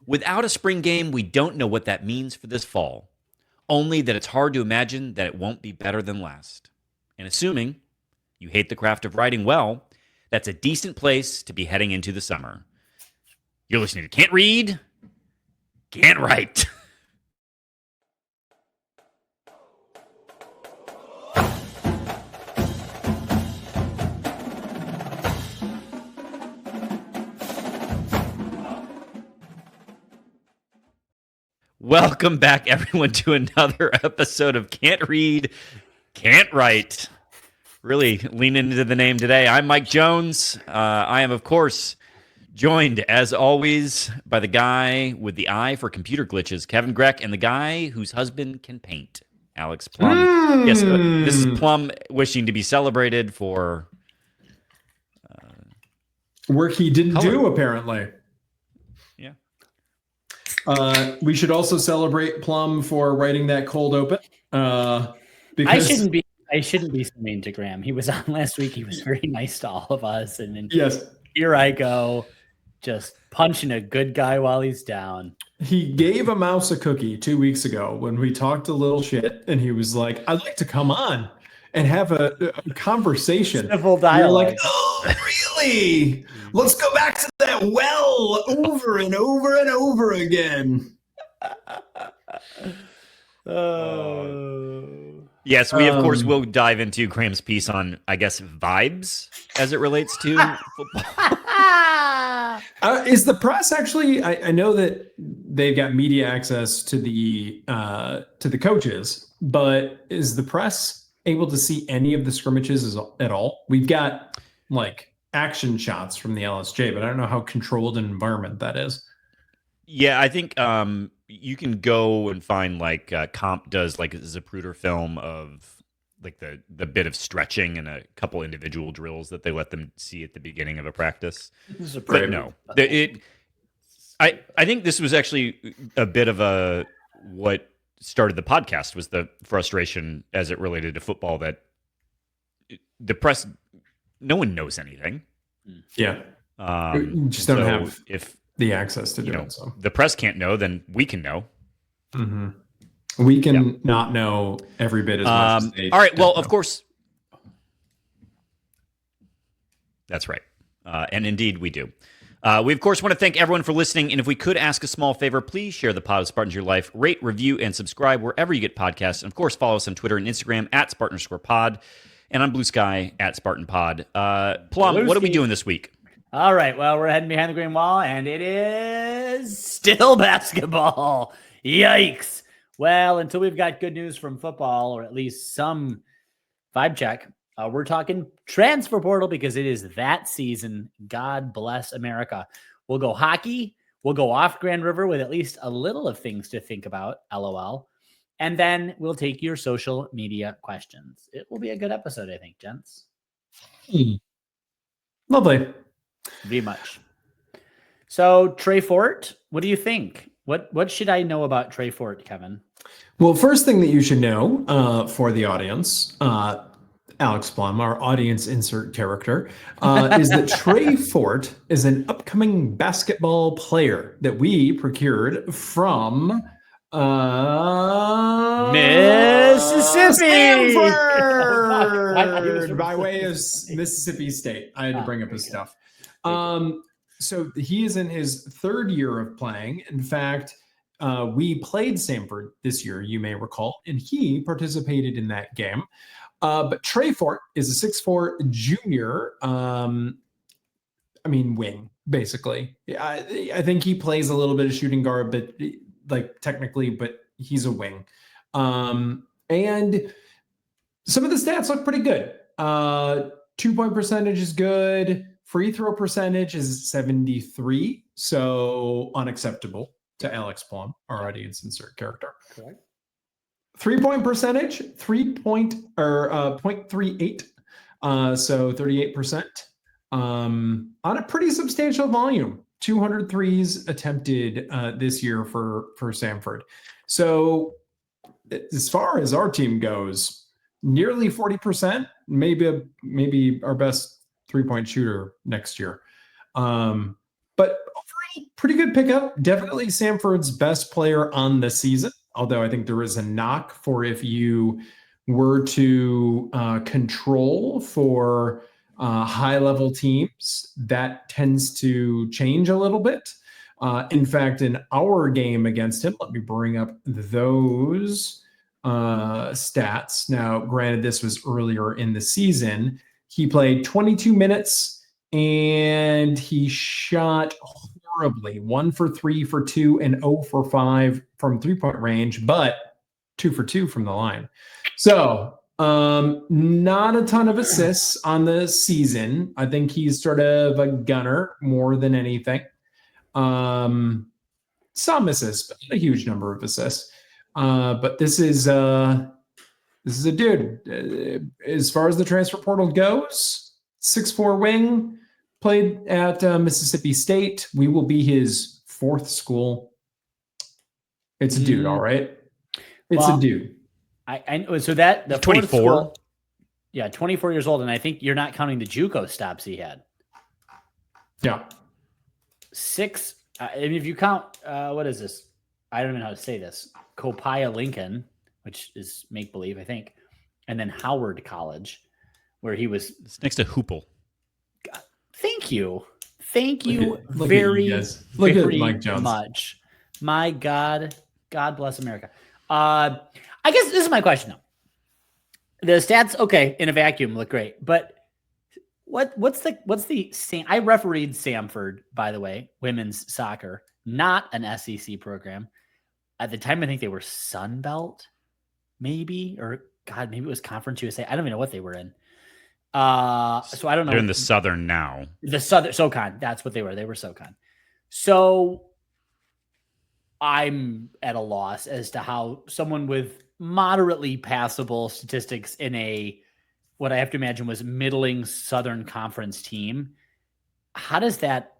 Without a spring game, we don't know what that means for this fall. Only that it's hard to imagine that it won't be better than last. And assuming you hate the craft of writing well, that's a decent place to be heading into the summer. You're listening to Can't Read, Can't Write. Welcome back, everyone, to another episode of Can't Read, Can't Write. Really leaning into the name today. I'm Mike Jones. I am, of course, joined, as always, by the guy with the eye for computer glitches, Kevin Greck, and the guy whose husband can paint, Alex Plum. Yes, this is Plum wishing to be celebrated for work he didn't color. do, apparently. Yeah. We should also celebrate Plum for writing that cold open. Because I shouldn't be so mean to Graham. He was on last week. He was very nice to all of us, and then here I go, just punching a good guy while he's down. He gave a mouse a cookie 2 weeks ago when we talked a little shit, and he was like, "I'd like to come on and have a conversation." Civil dialogue. You're like, "Oh, really? Let's go back to that well over and over and over again." Yes, we, of course, will dive into Graham's piece on, I guess, vibes as it relates to football. Is the press actually, I know that they've got media access to the coaches, but is the press able to see any of the scrimmages at all? We've got, like, action shots from the LSJ, but I don't know how controlled an environment that is. Yeah, I think you can go and find, like, Comp does, like, a Zapruder film of, like, the bit of stretching and a couple individual drills that they let them see at the beginning of a practice. But no, I think this was actually a bit of what started the podcast was the frustration as it related to football that the press, no one knows anything. Yeah, just don't have the access to do it. So the press can't know, then we can know. Mm-hmm. We can not know every bit as much as they all right. Well, know. Of course. That's right. And indeed we do. We, of course, want to thank everyone for listening. And if we could ask a small favor, please share the pod of Spartans Your Life, rate, review, and subscribe wherever you get podcasts. And, of course, follow us on Twitter and Instagram at Spartan_pod and on Blue Sky at SpartanPod. Plum, what are we doing this week? All right. Well, we're heading behind the green wall, and it is still basketball. Yikes. Well, until we've got good news from football, or at least some vibe check, we're talking transfer portal because it is that season. God bless America. We'll go hockey. We'll go off Grand River with at least a little of things to think about, LOL. And then we'll take your social media questions. It will be a good episode, I think, gents. Lovely. Very much. So, Trey Fort, what do you think? What should I know about Trey Fort, Kevin? Well, first thing that you should know for the audience, Alex Plum, our audience insert character, is that Trey Fort is an upcoming basketball player that we procured from Mississippi. Stanford, by way of Mississippi State. I had to bring up his stuff. So he is in his third year of playing. In fact, we played Stanford this year, you may recall, and he participated in that game. But Trey Fort is a 6'4" junior, wing, basically. I think he plays a little bit of shooting guard, but technically, but he's a wing. And some of the stats look pretty good. 2-point percentage is good. Free throw percentage is 73, so unacceptable to Alex Plum, our audience insert character. Correct. 3-point percentage, 0.38, so 38%. On a pretty substantial volume, 200 threes attempted this year for Stanford. So as far as our team goes, nearly 40%, maybe our best 3-point shooter next year. But overall, pretty good pickup. Definitely Samford's best player on the season. Although I think there is a knock for if you were to control for high-level teams, that tends to change a little bit. In fact, in our game against him, let me bring up those stats. Now, granted, this was earlier in the season. He played 22 minutes and he shot horribly, 1 for 3 for 2 and 0 for 5 from 3-point range, but 2 for 2 from the line. So not a ton of assists on the season. I think he's sort of a gunner more than anything. Some assists, but not a huge number of assists. But this is a dude. As far as the transfer portal goes, 6'4" wing, played at Mississippi State. We will be his 4th school. It's a dude, all right. It's a dude. I so that the 24. School, yeah, 24 years old, and I think you're not counting the JUCO stops he had. Yeah. 6. And if you count, what is this? I don't even know how to say this. Copiah Lincoln, which is make believe, I think, and then Howard College, where he was. It's next to Hoople. God, thank you Look very, at very Mike Jones. much. My God, God bless America. I guess this is my question though. The stats, okay, in a vacuum look great, but what's the same? I refereed Samford, by the way, women's soccer, not an SEC program. At the time, I think they were Sun Belt, maybe, or God, maybe it was Conference USA. I don't even know what they were in. So I don't know. They're in the Southern now. The Southern SoCon. That's what they were. They were SoCon. So I'm at a loss as to how someone with moderately passable statistics in a what I have to imagine was middling Southern Conference team. How does that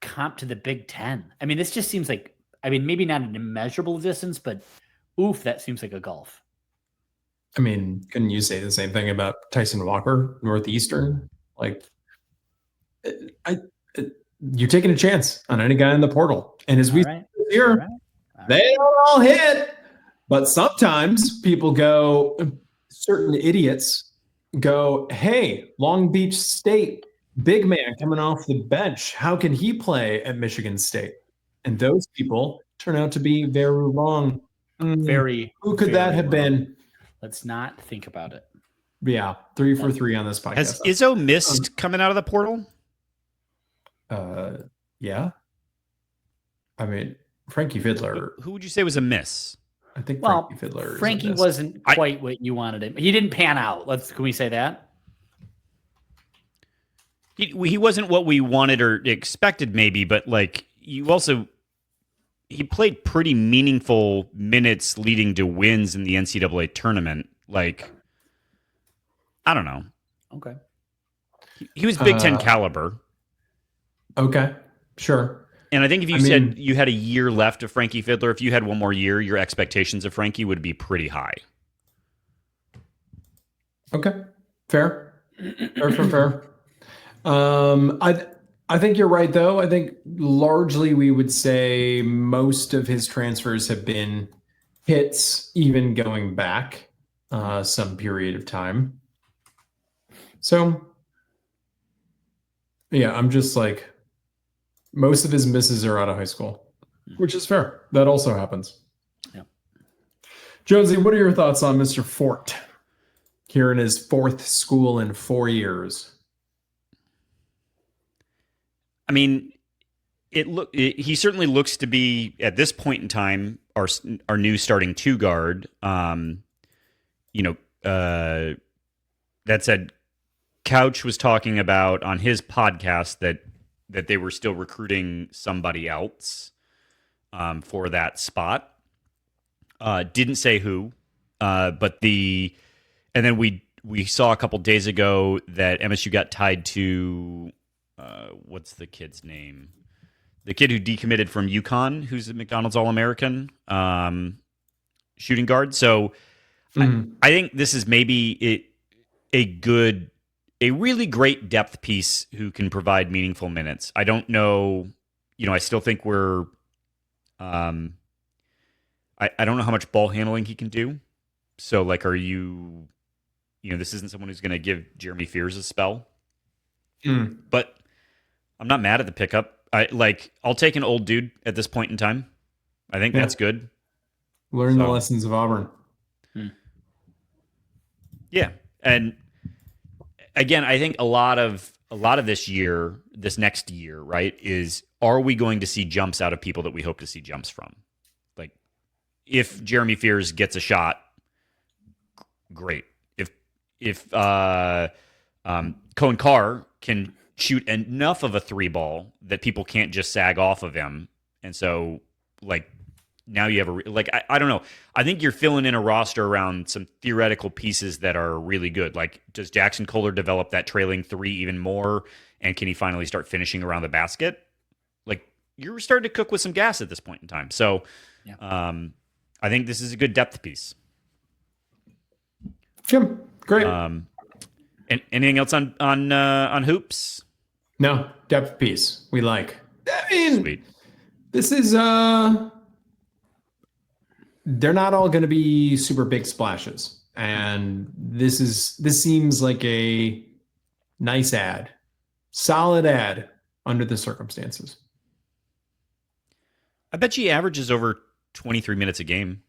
comp to the Big Ten? I mean, this just seems like, I mean, maybe not an immeasurable distance, but oof, that seems like a gulf. I mean, couldn't you say the same thing about Tyson Walker, Northeastern? Like, you're taking a chance on any guy in the portal. And as we see here, they don't all hit. But sometimes people go, certain idiots go, hey, Long Beach State, big man coming off the bench. How can he play at Michigan State? And those people turn out to be very wrong. Who could that have been? Let's not think about it. Yeah, 3 for 3 on this podcast. Has Izzo missed coming out of the portal? Yeah. I mean, Frankie Fiddler. Who would you say was a miss? I think Frankie Fiddler. Frankie wasn't quite what you wanted him. He didn't pan out. Can we say that? He wasn't what we wanted or expected, maybe, but like he played pretty meaningful minutes leading to wins in the NCAA tournament. Like, I don't know. Okay. He was Big Ten caliber. Okay, sure. And I think if you said you had a year left of Frankie Fiddler, if you had one more year, your expectations of Frankie would be pretty high. Okay, fair. I think you're right, though. I think largely we would say most of his transfers have been hits, even going back some period of time. So, yeah, I'm just like, most of his misses are out of high school, which is fair. That also happens. Yeah. Jonesy, what are your thoughts on Mr. Fort here in his 4th school in 4 years? I mean, he certainly looks to be at this point in time our new starting 2 guard. That said, Couch was talking about on his podcast that they were still recruiting somebody else for that spot. Didn't say who, but and then we saw a couple days ago that MSU got tied to what's the kid's name? The kid who decommitted from UConn, who's a McDonald's All-American shooting guard. So I think this is maybe a really great depth piece who can provide meaningful minutes. I don't know I still think we're. I don't know how much ball handling he can do. So, like, are you? This isn't someone who's going to give Jeremy Fears a spell. But I'm not mad at the pickup. I'll take an old dude at this point in time. I think that's good. Learn the lessons of Auburn. Yeah, and again, I think a lot of this next year, right, is are we going to see jumps out of people that we hope to see jumps from? Like, if Jeremy Fears gets a shot, great. If Cohen Carr can shoot enough of a 3-ball that people can't just sag off of him, and so now you have I don't know. I think you're filling in a roster around some theoretical pieces that are really good. Like, does Jackson Kohler develop that trailing 3 even more, and can he finally start finishing around the basket? Like, you're starting to cook with some gas at this point in time. So, I think this is a good depth piece. Jim, great. And anything else on hoops? No, depth piece. We like. I mean, Sweet. This is they're not all going to be super big splashes, and this seems like a nice ad, solid ad under the circumstances. I bet he averages over 23 minutes a game.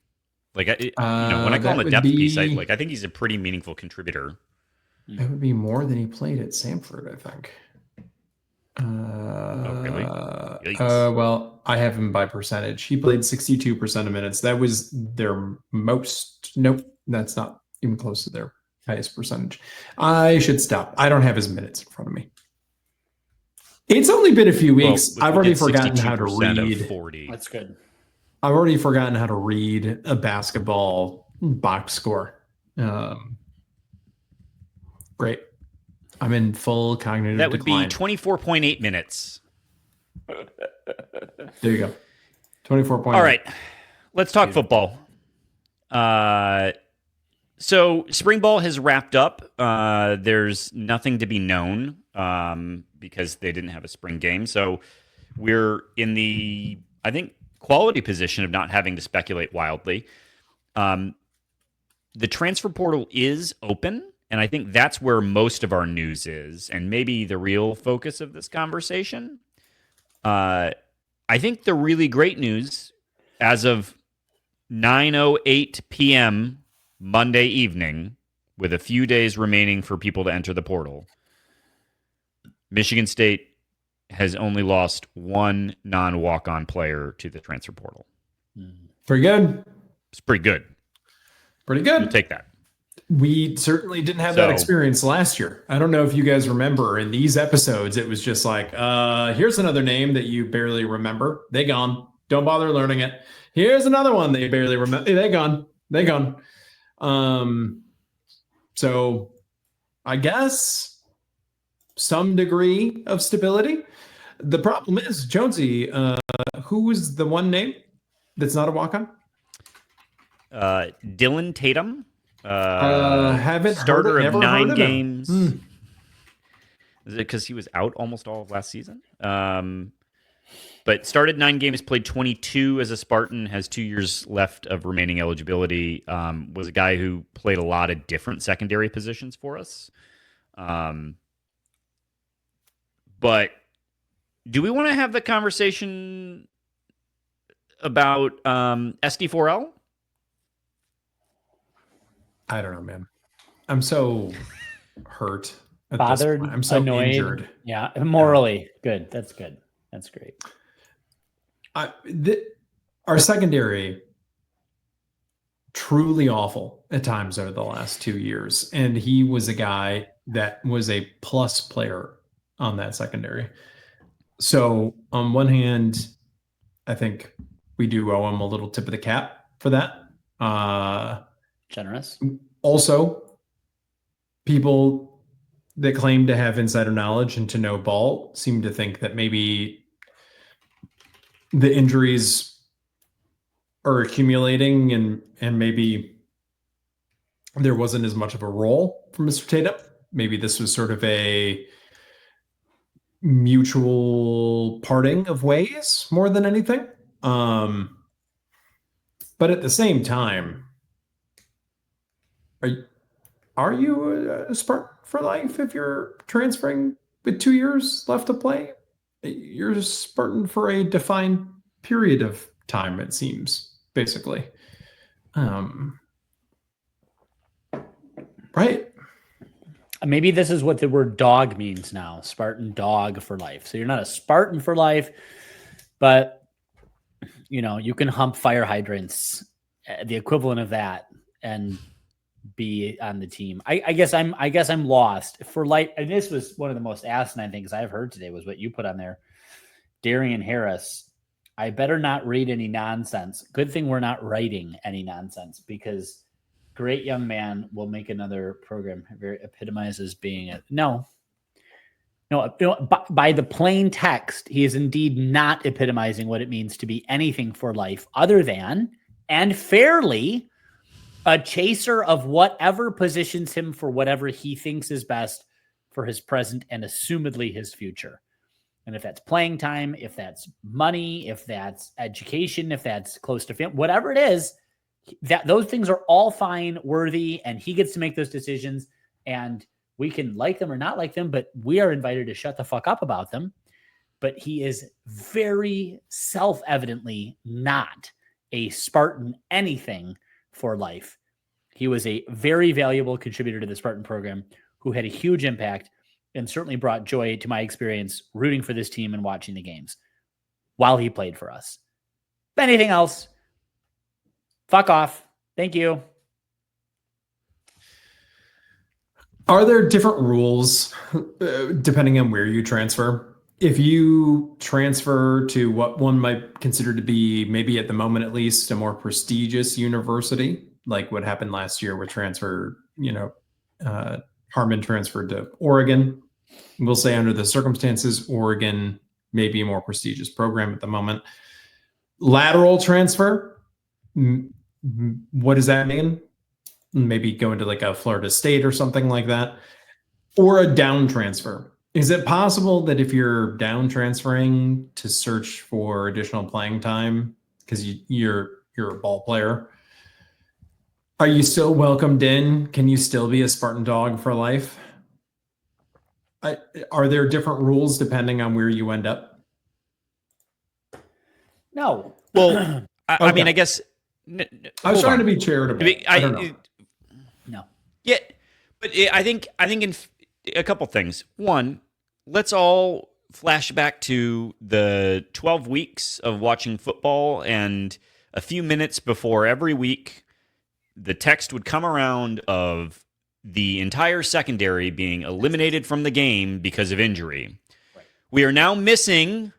When I call him a depth piece, I think he's a pretty meaningful contributor. That would be more than he played at Samford, I think. Oh, really? Well, I have him by percentage. He played 62% of minutes. That was their most. Nope, that's not even close to their highest percentage. I should stop. I don't have his minutes in front of me. It's only been a few weeks. I've already forgotten how to read. 40. That's good. I've already forgotten how to read a basketball box score. Great. I'm in full cognitive That would decline. be 24.8 minutes. There you go. 24 All right. Let's talk football. So spring ball has wrapped up. There's nothing to be known because they didn't have a spring game. So we're in the, I think, quality position of not having to speculate wildly. The transfer portal is open, and I think that's where most of our news is, and maybe the real focus of this conversation. I think the really great news, as of 9:08 p.m. Monday evening, with a few days remaining for people to enter the portal, Michigan State has only lost one non-walk-on player to the transfer portal. Pretty good. It's pretty good. Pretty good. We'll take that. We certainly didn't have that experience last year. I don't know if you guys remember in these episodes, it was just like, here's another name that you barely remember. They gone. Don't bother learning it. Here's another one that you barely remember. They gone. They gone. So I guess some degree of stability. The problem is, Jonesy, who was the one name that's not a walk-on? Dylan Tatum. Haven't starter heard it, of never 9 heard of games. him. Is it because he was out almost all of last season? But started 9 games, played 22 as a Spartan, has 2 years left of remaining eligibility. Was a guy who played a lot of different secondary positions for us. But do we want to have the conversation about SD4L? I don't know, man. I'm so hurt. Bothered, I'm so annoyed. injured. Yeah, morally good. That's good. That's great. Our secondary truly awful at times over the last 2 years, and he was a guy that was a plus player on that secondary. So on one hand, I think we do owe him a little tip of the cap for that. Generous. Also, people that claim to have insider knowledge and to know ball seem to think that maybe the injuries are accumulating and maybe there wasn't as much of a role for Mr. Tatum. Maybe this was sort of a mutual parting of ways more than anything. But at the same time, are you a Spartan for life if you're transferring with 2 years left to play? You're a Spartan for a defined period of time, it seems, basically. Right. Maybe this is what the word dog means now. Spartan dog for life. So you're not a Spartan for life, but you can hump fire hydrants, the equivalent of that, and be on the team. I guess I'm lost for life. And this was one of the most asinine things I've heard today was what you put on there. Darian Harris. I better not read any nonsense. Good thing we're not writing any nonsense, because great young man will make another program. Very epitomizes being a no. By the plain text, he is indeed not epitomizing what it means to be anything for life other than, and fairly, a chaser of whatever positions him for whatever he thinks is best for his present and assumedly his future. And if that's playing time, if that's money, if that's education, if that's close to family, whatever it is, that those things are all fine, worthy, and he gets to make those decisions. And we can like them or not like them, but we are invited to shut the fuck up about them. But he is very self-evidently not a Spartan anything for life. He was a very valuable contributor to the Spartan program who had a huge impact and certainly brought joy to my experience rooting for this team and watching the games while he played for us. Anything else? Fuck off. Thank you. Are there different rules depending on where you transfer? If you transfer to what one might consider to be, maybe at the moment at least, a more prestigious university, like what happened last year with Harmon transferred to Oregon. We'll say under the circumstances, Oregon may be a more prestigious program at the moment. Lateral transfer, what does that mean? Maybe going to like a Florida State or something like that, or a down transfer. Is it possible that if you're down transferring to search for additional playing time because you're a ball player, are you still welcomed in? Can you still be a Spartan dog for life? Are there different rules depending on where you end up? No. Well, I mean, I guess. I was trying to be charitable. I don't know. No. Yeah, but I think in a couple things. One, let's all flash back to the 12 weeks of watching football, and a few minutes before every week, the text would come around of the entire secondary being eliminated from the game because of injury. Right. We are now missing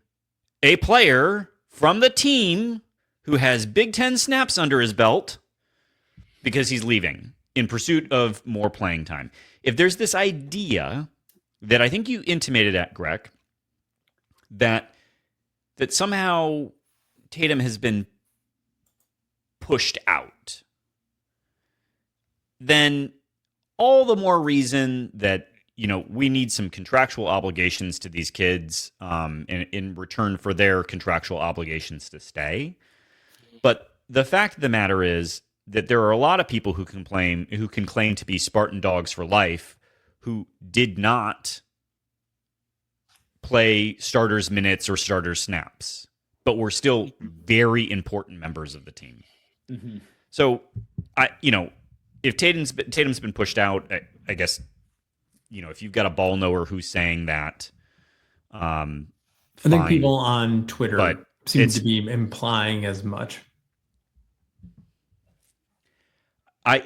a player from the team who has Big Ten snaps under his belt because he's leaving in pursuit of more playing time. If there's this idea that I think you intimated at, Greg, that somehow Tatum has been pushed out, then all the more reason that we need some contractual obligations to these kids in return for their contractual obligations to stay. But the fact of the matter is that there are a lot of people who can claim to be Spartan dogs for life who did not play starters minutes or starters snaps, but were still very important members of the team. Mm-hmm. So if Tatum's been pushed out, I guess, if you've got a ball knower who's saying that, I think people on Twitter seem to be implying as much. I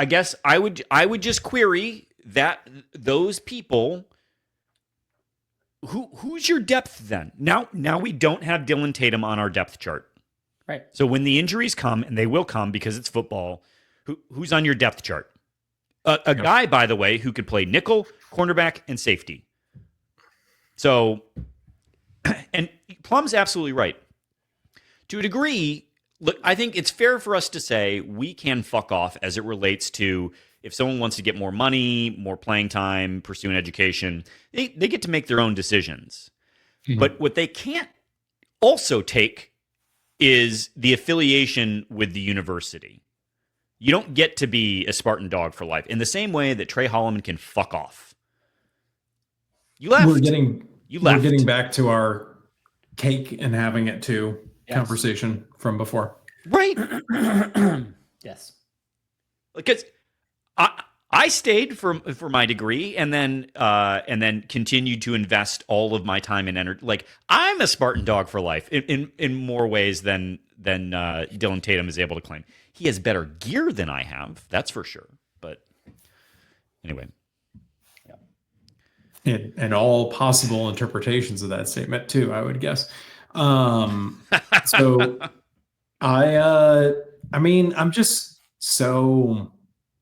guess I would just query that those people. Who's your depth then? Now we don't have Dylan Tatum on our depth chart. Right. So when the injuries come, and they will come because it's football, who's on your depth chart? A guy, by the way, who could play nickel, cornerback, and safety. So, and Plum's absolutely right. To a degree, look, I think it's fair for us to say we can fuck off as it relates to if someone wants to get more money, more playing time, pursue an education, they get to make their own decisions. But what they can't also take is the affiliation with the university. You don't get to be a Spartan dog for life in the same way that Trey Holloman can fuck off. You left. We're getting back to our cake and having it too conversation from before. Right. Yes. Because I stayed for my degree and then continued to invest all of my time and energy. Like, I'm a Spartan dog for life in more ways than Dylan Tatum is able to claim. He has better gear than I have, that's for sure. But anyway. And all possible interpretations of that statement too, I would guess. So I mean, I'm just so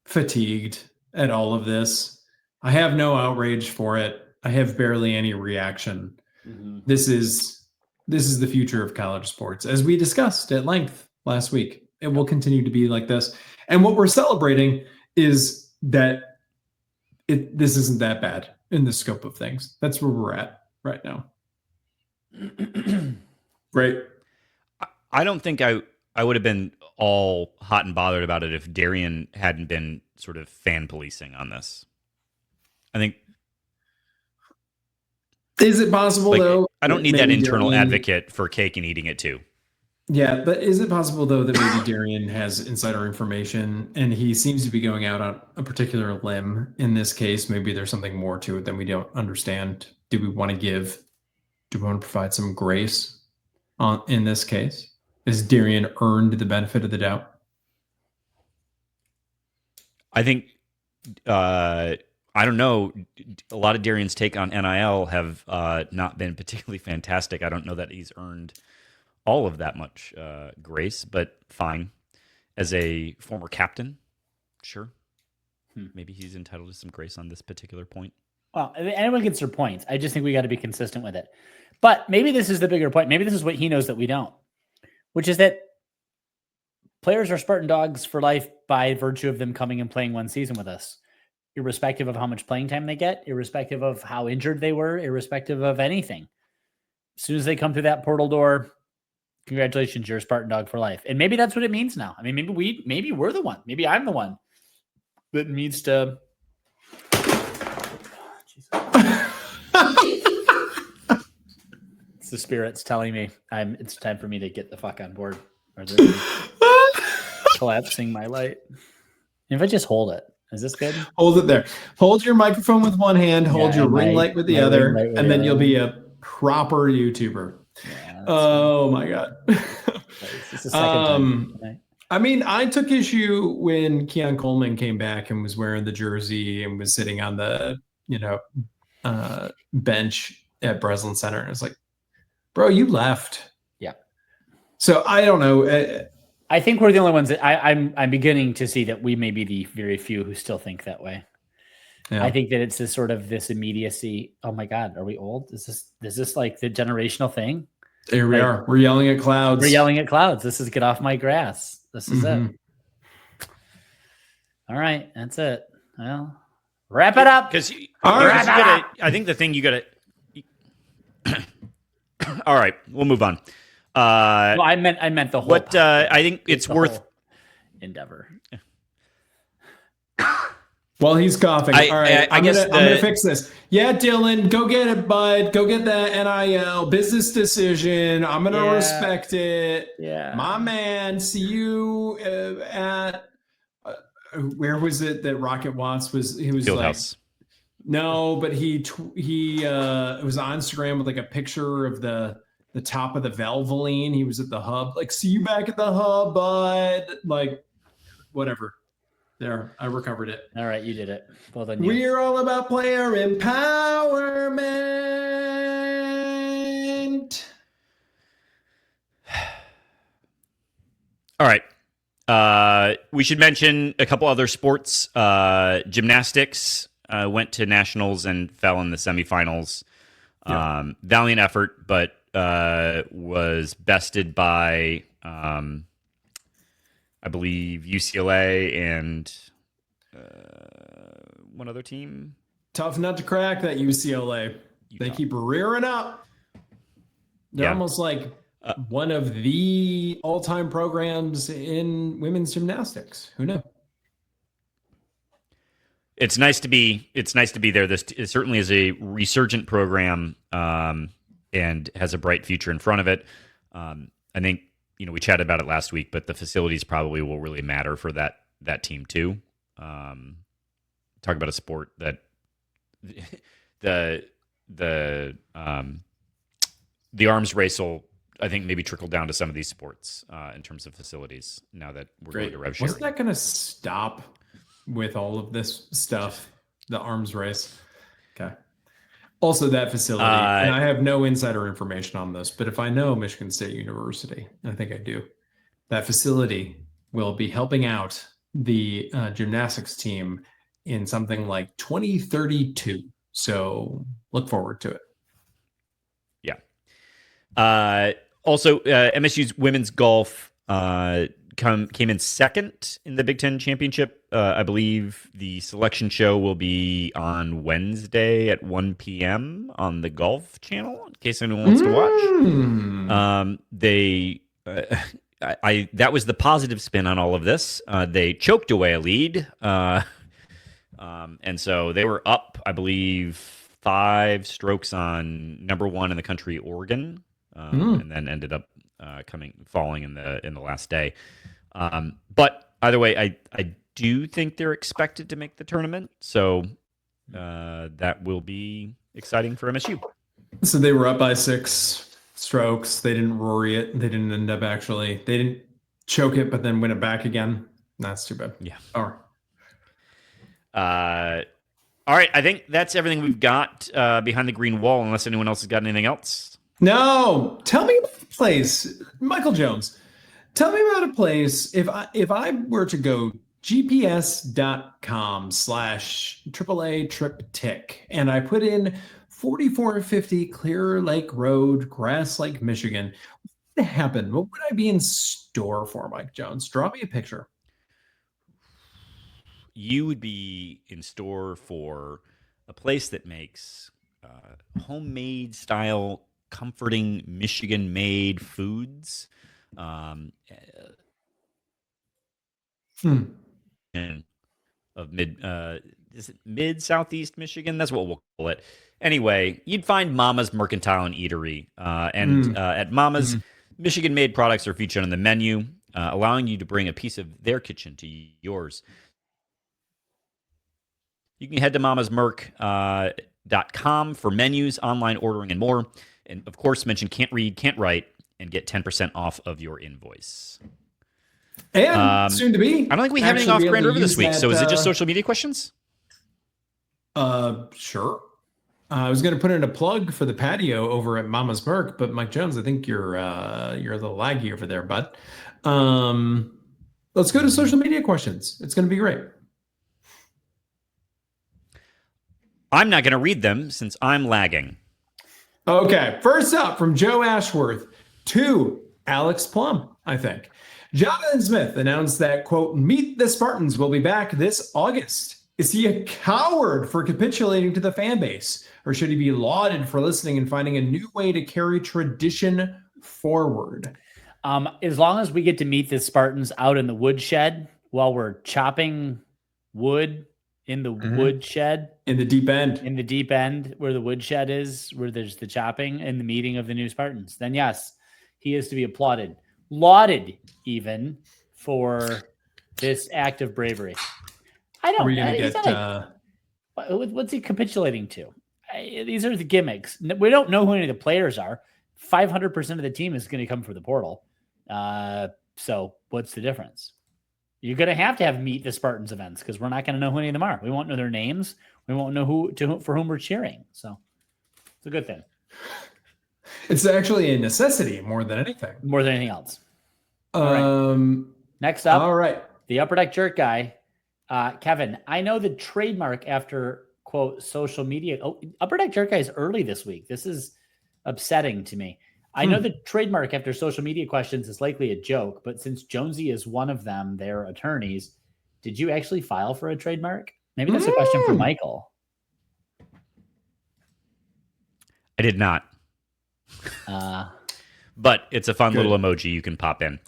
fatigued at all of this. I have no outrage for it. I have barely any reaction. Mm-hmm. This is the future of college sports, as we discussed at length last week. It will continue to be like this. And what we're celebrating is that this isn't that bad in the scope of things. That's where we're at right now. Right. I don't think I would have been all hot and bothered about it if Darian hadn't been sort of fan policing on this. I think. Is it possible though? I don't need that internal advocate for cake and eating it too. Yeah, but is it possible though that maybe Darian has insider information and he seems to be going out on a particular limb in this case? Maybe there's something more to it than we don't understand. Do we want to provide some grace in this case? Has Darian earned the benefit of the doubt? I think, I don't know. A lot of Darian's take on NIL have not been particularly fantastic. I don't know that he's earned all of that much grace, but fine. As a former captain, sure. Maybe he's entitled to some grace on this particular point. Well, anyone gets their points. I just think we got to be consistent with it. But maybe this is the bigger point. Maybe this is what he knows that we don't, which is that players are Spartan dogs for life by virtue of them coming and playing one season with us, irrespective of how much playing time they get, irrespective of how injured they were, irrespective of anything. As soon as they come through that portal door, congratulations, you're a Spartan dog for life. And maybe that's what it means now. I mean, maybe we're the one. Maybe I'm the one that needs to. It's the spirits telling me it's time for me to get the fuck on board. Or they're collapsing my light. If I just hold it, is this good? Hold it there. Hold your microphone with one hand. Hold your ring light with the other, and then you'll be a proper YouTuber. Yeah, oh my god. It's the second time. I mean, I took issue when Keon Coleman came back and was wearing the jersey and was sitting on the bench at Breslin Center, and I was like, bro, you left. Yeah. So I don't know. I think we're the only ones that I'm beginning to see that we may be the very few who still think that way. Yeah. I think that it's this sort of this immediacy. Oh my God, are we old? Is this like the generational thing? Here we are. We're yelling at clouds. We're yelling at clouds. This is get off my grass. This is it. All right, that's it. Well, wrap it up. Because I think the thing you got to. All right, we'll move on. Well, I meant the whole. What I think it's worth endeavor. While he's coughing. All right. I'm gonna fix this. Yeah, Dylan, go get it, bud. Go get that NIL business decision. I'm gonna respect it. Yeah. My man. See you at where was it that Rocket Watts was? He was Fieldhouse. No, but he it was on Instagram with like a picture of the top of the Valvoline. He was at the hub. Like, see you back at the hub, bud. Like, whatever. There, I recovered it. All right, you did it. Well done. We're all about player empowerment. All right. We should mention a couple other sports. Gymnastics went to nationals and fell in the semifinals. Valiant effort, but was bested by I believe UCLA and one other team. Tough nut to crack, that UCLA. Utah. They keep rearing up. They're almost like one of the all-time programs in women's gymnastics. Who knew? It's nice to be there. This it certainly is a resurgent program, and has a bright future in front of it. I think we chatted about it last week, but the facilities probably will really matter for that team too. Talk about a sport that the arms race will, I think, maybe trickle down to some of these sports in terms of facilities now that we're going to rev sharing. Wasn't that going to stop with all of this stuff, the arms race? Okay. Also, that facility, and I have no insider information on this, but if I know Michigan State University, and I think I do, that facility will be helping out the gymnastics team in something like 2032. So look forward to it. Yeah. Also, MSU's women's golf came in second in the Big Ten championship. I believe the selection show will be on Wednesday at 1 p.m. on the Golf Channel, in case anyone wants to watch. That was the positive spin on all of this. They choked away a lead, and so they were up, I believe, 5 strokes on number 1 in the country, Oregon, and then ended up falling in the last day. But either way, I do think they're expected to make the tournament, so that will be exciting for MSU. So they were up by 6 strokes. They didn't rory it. They didn't end up they didn't choke it, but then win it back again. That's too bad. Yeah. All right. I think that's everything we've got behind the green wall, unless anyone else has got anything else. No. Tell me about the place. Michael Jones, tell me about a place. If I were to go gps.com/AAA triptych and I put in 4450 Clear Lake Road, Grass Lake, Michigan, what would happen? What would I be in store for, Mike Jones? Draw me a picture. You would be in store for a place that makes homemade style, comforting Michigan-made foods. And of is it mid southeast Michigan? That's what we'll call it. Anyway, you'd find Mama's Mercantile and Eatery, at Mama's, Michigan-made products are featured on the menu, allowing you to bring a piece of their kitchen to yours. You can head to mamasmerc.com for menus, online ordering, and more. And of course, mention Can't Read, Can't Write, and get 10% off of your invoice. And soon to be. I don't think we have anything off Grand River this week. So is it just social media questions? Sure. I was going to put in a plug for the patio over at Mama's Merc, but Mike Jones, I think you're a little laggy over there, bud. Let's go to social media questions. It's going to be great. I'm not going to read them since I'm lagging. Okay. First up from Joe Ashworth to Alex Plum, I think. Jonathan Smith announced that, quote, Meet the Spartans will be back this August. Is he a coward for capitulating to the fan base? Or should he be lauded for listening and finding a new way to carry tradition forward? As long as we get to meet the Spartans out in the woodshed while we're chopping wood in the woodshed. In the deep end. In the deep end where the woodshed is, where there's the chopping and the meeting of the new Spartans. Then yes, he is to be applauded. Lauded even for this act of bravery. I don't know. What's he capitulating to? These are the gimmicks. We don't know who any of the players are. 500% of the team is going to come from the portal. So what's the difference? You're going to have Meet the Spartans events because we're not going to know who any of them are. We won't know their names. We won't know for whom we're cheering. So it's a good thing. It's actually a necessity more than anything. More than anything else. All right. Next up, all right, the Upper Deck Jerk guy. Kevin, I know the trademark after, quote, social media. Oh, Upper Deck Jerk guy is early this week. This is upsetting to me. I know the trademark after social media questions is likely a joke, but since Jonesy is one of them, their attorneys, did you actually file for a trademark? Maybe that's a question for Michael. I did not. But it's a fun Good. little emoji you can pop in.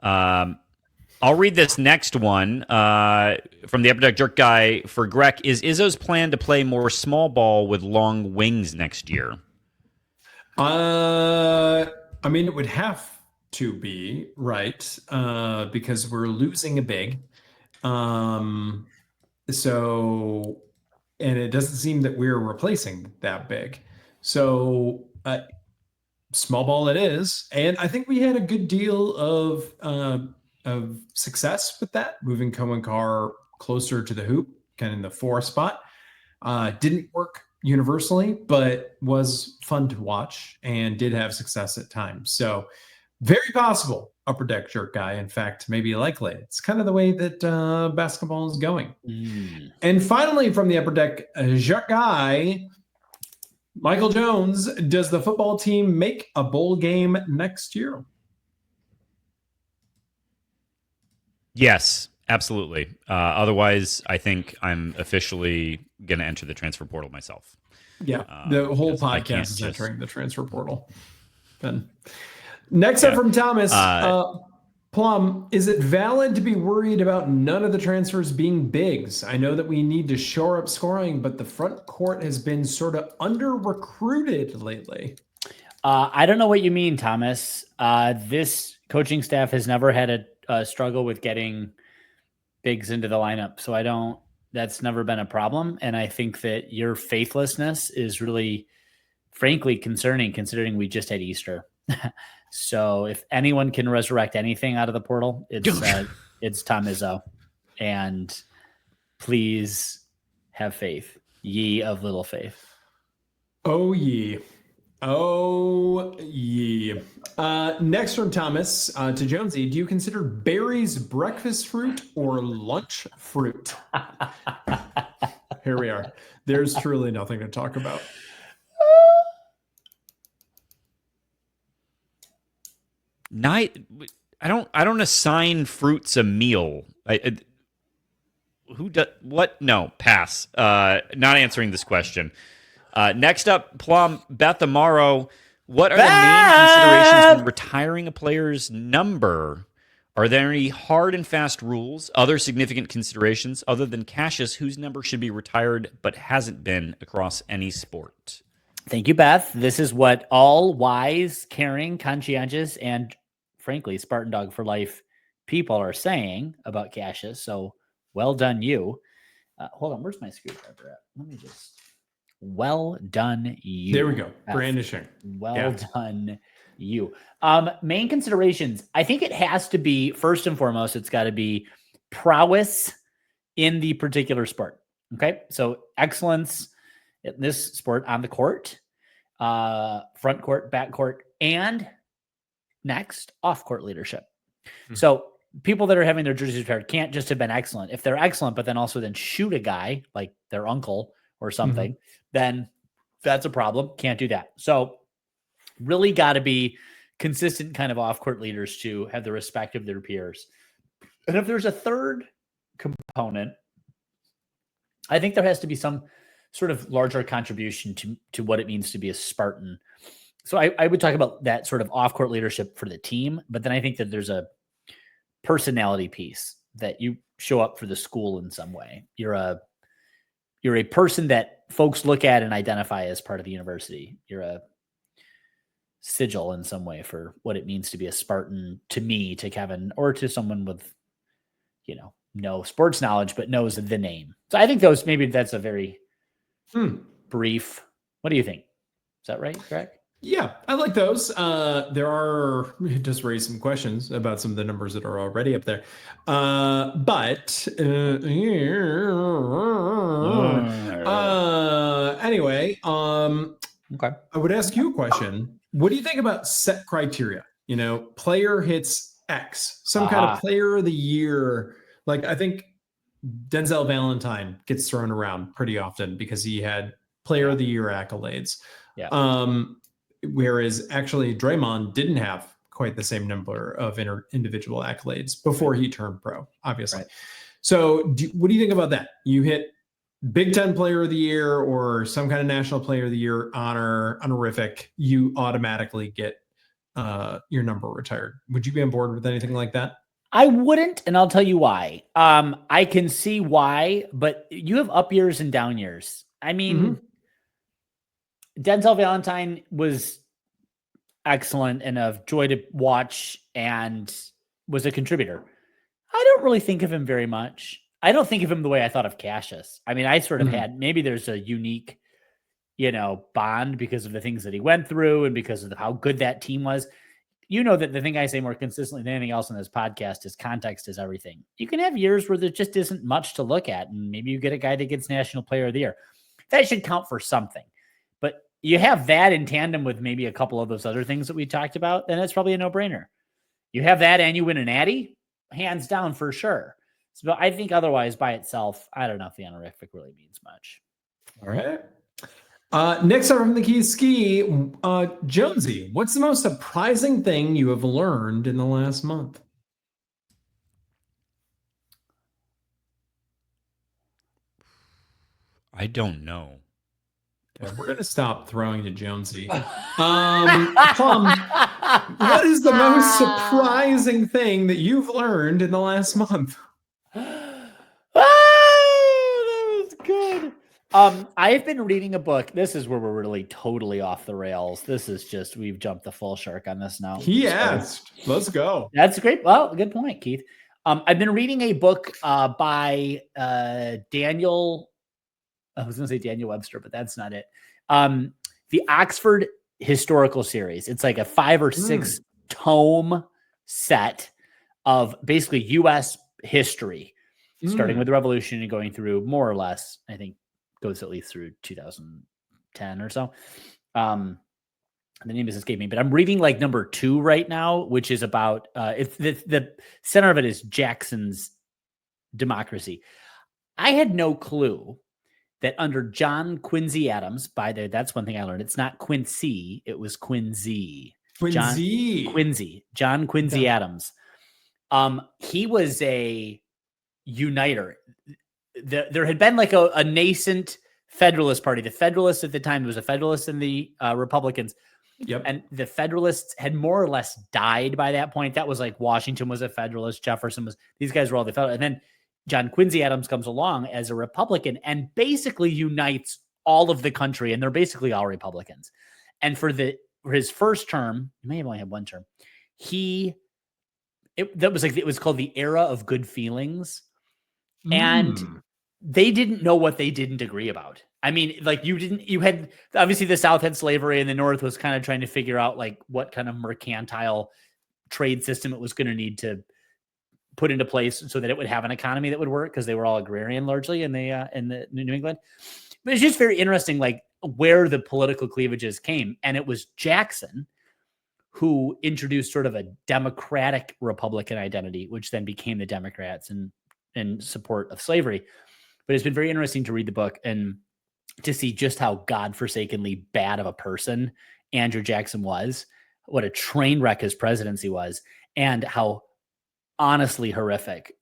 I'll read this next one from the Upper Deck Jerk Guy for Greg. Is Izzo's plan to play more small ball with long wings next year? I mean, it would have to be, right? Because we're losing a big. So, and it doesn't seem that we're replacing that big. So, small ball it is. And I think we had a good deal of success with that, moving Cohen Carr closer to the hoop, kind of in the 4 spot. Didn't work universally, but was fun to watch and did have success at times. So very possible Upper Deck Jerk Guy. In fact, maybe likely. It's kind of the way that basketball is going. And finally, from the Upper Deck Jerk Guy, Michael Jones, does the football team make a bowl game next year? Yes, absolutely. Otherwise, I think I'm officially going to enter the transfer portal myself. Yeah, the whole podcast is entering the transfer portal. Then, next up from Thomas, Plum, is it valid to be worried about none of the transfers being bigs? I know that we need to shore up scoring, but the front court has been sort of under-recruited lately. I don't know what you mean, Thomas. This coaching staff has never had a struggle with getting bigs into the lineup. So that's never been a problem. And I think that your faithlessness is really, frankly, concerning considering we just had Easter. So if anyone can resurrect anything out of the portal, it's Tom Izzo. And please have faith, ye of little faith. Oh, ye. Oh, ye. Next from Thomas to Jonesy, do you consider berries breakfast fruit or lunch fruit? Here we are. There's truly nothing to talk about. I don't assign fruits a meal. Who does what? No, pass. Not answering this question. Next up, Plum, Beth Amaro. What are the main considerations when retiring a player's number? Are there any hard and fast rules, other significant considerations other than Cassius, whose number should be retired but hasn't been across any sport? Thank you, Beth. This is what all wise, caring, conscientious, and frankly, Spartan Dog for life people are saying about Cassius. So well done, you. Hold on, where's my screwdriver at? Let me just. Well done, you. There we go. Brandishing. Well done, you. Main considerations. I think it has to be, first and foremost, it's got to be prowess in the particular sport. Okay. So excellence in this sport on the court, front court, back court, and next off court leadership. Mm-hmm. So people that are having their jerseys retired can't just have been excellent. If they're excellent, but then also then shoot a guy like their uncle or something, then that's a problem. Can't do that. So really got to be consistent kind of off-court leaders to have the respect of their peers. And if there's a third component, I think there has to be some sort of larger contribution to what it means to be a Spartan. So I would talk about that sort of off-court leadership for the team, but then I think that there's a personality piece that you show up for the school in some way. You're a person that folks look at and identify as part of the university. You're a sigil in some way for what it means to be a Spartan to me, to Kevin, or to someone with, no sports knowledge, but knows the name. So I think maybe that's a very brief. What do you think? Is that right, Greg? Yeah, I like those. It does raise some questions about some of the numbers that are already up there. Anyway, okay. I would ask you a question. What do you think about set criteria? Player hits X, some kind of player of the year. Like, I think Denzel Valentine gets thrown around pretty often because he had player of the year accolades. Yeah. Whereas actually Draymond didn't have quite the same number of individual accolades before he turned pro, obviously. Right. So what do you think about that? You hit Big Ten Player of the Year or some kind of National Player of the Year honorific, you automatically get your number retired. Would you be on board with anything like that? I wouldn't, and I'll tell you why. I can see why, but you have up years and down years. I mean, Denzel Valentine was excellent and a joy to watch and was a contributor. I don't really think of him very much. I don't think of him the way I thought of Cassius. I mean, I sort of had, maybe there's a unique, bond because of the things that he went through and because of how good that team was. You know that the thing I say more consistently than anything else in this podcast is context is everything. You can have years where there just isn't much to look at, and maybe you get a guy that gets National Player of the Year. That should count for something. But you have that in tandem with maybe a couple of those other things that we talked about, then it's probably a no-brainer. You have that and you win an Natty, hands down for sure. So I think otherwise by itself, I don't know if the honorific really means much. All right. Next up from the Key Ski, Jonesy, what's the most surprising thing you have learned in the last month? I don't know. Okay, we're going to stop throwing to Jonesy. Plum, what is the most surprising thing that you've learned in the last month? That was good. I've been reading a book. This is where we're really totally off the rails. This is just, we've jumped the full shark on this now. He asked. Let's go. That's great. Well, good point, Keith. I've been reading a book by Daniel. I was going to say Daniel Webster, but that's not it. The Oxford Historical Series. It's like a 5 or 6 tome set of basically U.S. history, starting with the Revolution and going through more or less, I think, goes at least through 2010 or so. The name is escaping me, but I'm reading like number 2 right now, which is about it's the center of it is Jackson's democracy. I had no clue that under John Quincy Adams, that's one thing I learned. It's not Quincy, it was Quincy. John Quincy Adams. He was a uniter. There had been like a nascent Federalist Party. The Federalists at the time, there was a Federalist and the Republicans. Yep. And the Federalists had more or less died by that point. That was like Washington was a Federalist, Jefferson was, these guys were all the Federalists. And then John Quincy Adams comes along as a Republican and basically unites all of the country, and they're basically all Republicans. And for his first term, he may have only had one term, it was called the Era of Good Feelings. And they didn't know what they didn't agree about. I mean, like you had, obviously the South had slavery and the North was kind of trying to figure out like what kind of mercantile trade system it was going to need to put into place so that it would have an economy that would work, because they were all agrarian largely in the New England. But it's just very interesting, like where the political cleavages came. And it was Jackson who introduced sort of a democratic Republican identity, which then became the Democrats in support of slavery. But it's been very interesting to read the book and to see just how godforsakenly bad of a person Andrew Jackson was, what a train wreck his presidency was, and how honestly horrific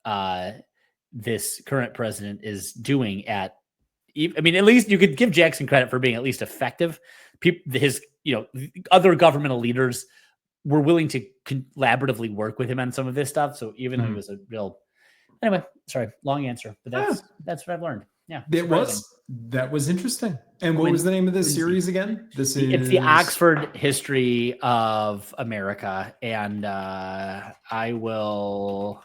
this current president is doing at, I mean, at least you could give Jackson credit for being at least effective. His, other governmental leaders were willing to collaboratively work with him on some of this stuff. So even though he was a real, anyway, sorry, long answer, but that's what I've learned. Yeah. That was interesting. And what was the name of this series again? It's the Oxford History of America. And I will,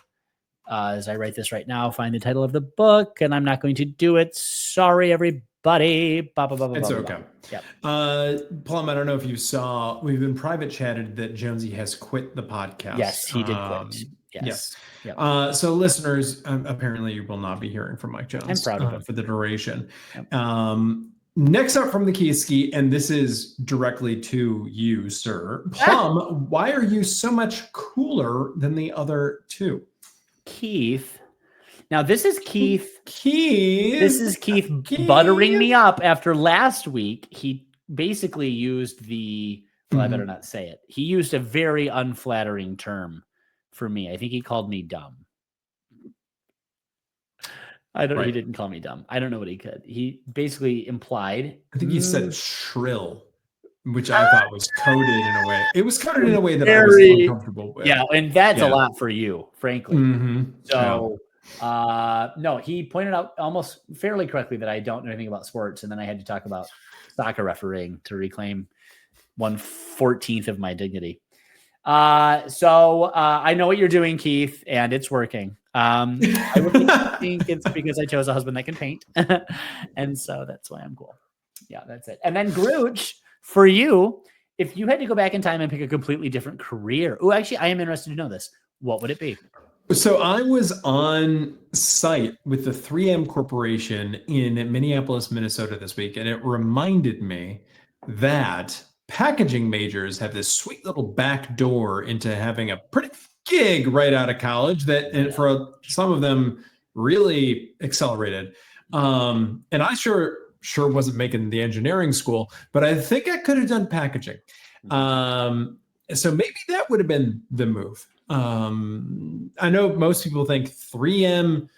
as I write this right now, find the title of the book, and I'm not going to do it. Sorry, everybody. It's okay. Yep. Plum, I don't know if you saw, we've been private chatted that Jonesy has quit the podcast. Yes, he did quit. Yes. Yep. So listeners, apparently you will not be hearing from Mike Jones. I'm proud of him. For the duration. Yep. Next up from the Key Ski, and this is directly to you, sir. Plum, why are you so much cooler than the other two? Keith. Now this is Keith. This is Keith buttering me up after last week. He basically used I better not say it. He used a very unflattering term for me. I think he called me dumb. He didn't call me dumb. I don't know what he could. He basically implied. I think he said shrill, which I thought was coded in a way. It was coded in a way that I was uncomfortable with. Yeah, and that's a lot for you, frankly. Mm-hmm. So, no, he pointed out almost fairly correctly that I don't know anything about sports, and then I had to talk about soccer refereeing to reclaim 1/14 of my dignity. So I know what you're doing, Keith, and it's working. I really think it's because I chose a husband that can paint. And so that's why I'm cool. Yeah, that's it. And then Grooch, for you, if you had to go back in time and pick a completely different career. Oh, actually, I am interested to know this. What would it be? So I was on site with the 3M Corporation in Minneapolis, Minnesota this week, and it reminded me that packaging majors have this sweet little back door into having a pretty gig right out of college that, and for some of them, really accelerated. And I sure wasn't making the engineering school, but I think I could have done packaging. So maybe that would have been the move. I know most people think 3M,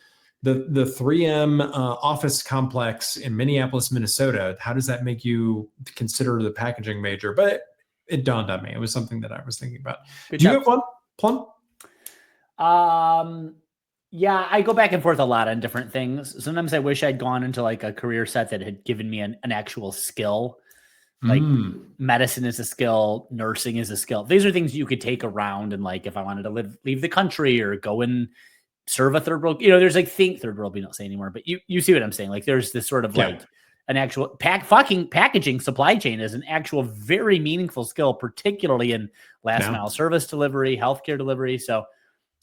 the 3M office complex in Minneapolis, Minnesota. How does that make you consider the packaging major? But it dawned on me. It was something that I was thinking about. Do you have one, Plum? Yeah, I go back and forth a lot on different things. Sometimes I wish I'd gone into like a career set that had given me an actual skill. Like medicine is a skill, nursing is a skill. These are things you could take around, and like if I wanted to leave the country or go and serve a third world, there's like third world we don't say anymore, but you see what I'm saying? Like there's this sort of like an actual packaging supply chain is an actual very meaningful skill, particularly in last mile service delivery, healthcare delivery. So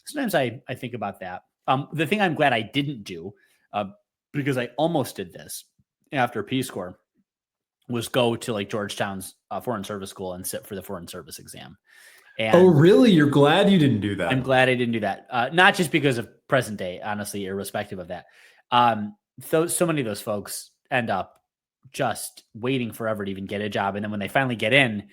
sometimes I think about that. The thing I'm glad I didn't do, because I almost did this after Peace Corps, was go to like Georgetown's Foreign Service School and sit for the Foreign Service exam. And oh, really? You're glad you didn't do that? I'm glad I didn't do that. Not just because of present day, honestly, irrespective of that. So many of those folks end up just waiting forever to even get a job. And then when they finally get in,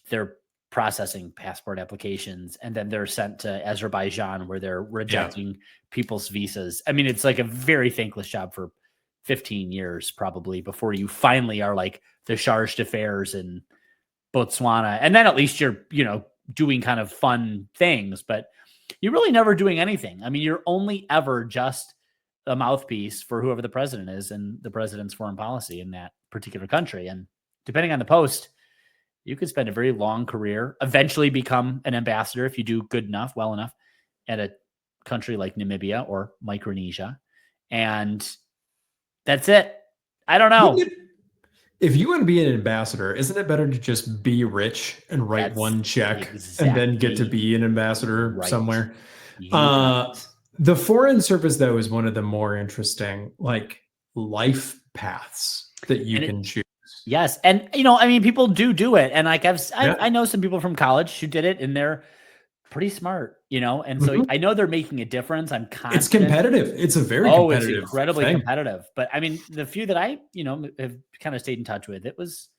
they're processing passport applications, and then they're sent to Azerbaijan where they're rejecting people's visas. I mean, it's like a very thankless job for 15 years probably before you finally are like the charge d'affaires in Botswana. And then at least you're, doing kind of fun things, but you're really never doing anything. I mean, you're only ever just a mouthpiece for whoever the president is and the president's foreign policy in that particular country. And depending on the post, you could spend a very long career, eventually become an ambassador if you do good enough, well enough at a country like Namibia or Micronesia. And that's it. I don't know. If you want to be an ambassador, isn't it better to just be rich and write one check and then get to be an ambassador somewhere? The Foreign Service, though, is one of the more interesting life paths that you can choose. Yes. And, people do it. And like I know some people from college who did it, and they're pretty smart, and so I know they're making a difference. I'm confident. It's competitive. It's a very competitive. It's incredibly competitive. But I mean, the few that I, have kind of stayed in touch with, it was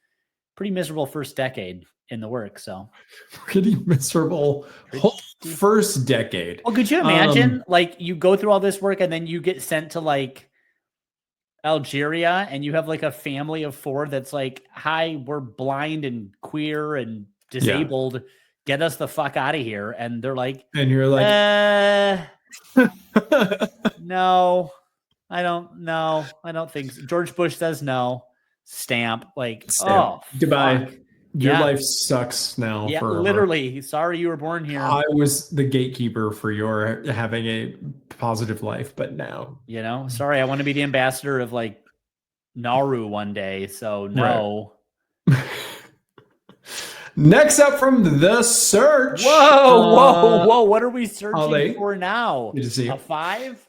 pretty miserable first decade in the work. So pretty miserable whole first decade. Well, could you imagine you go through all this work and then you get sent to Algeria and you have a family of 4 that's like, hi, we're blind and queer and disabled. Get us the fuck out of here. And they're like, and you're like, no, I don't know. I don't think so. George Bush says no. Stamp. Oh, goodbye. Fuck. Your life sucks now. Yeah, forever. Literally. Sorry you were born here. I was the gatekeeper for your having a positive life, but now. Sorry, I want to be the ambassador of Nauru one day. So no. Right. Next up from The Search. Whoa. What are we searching for now? Good to see you. A 5?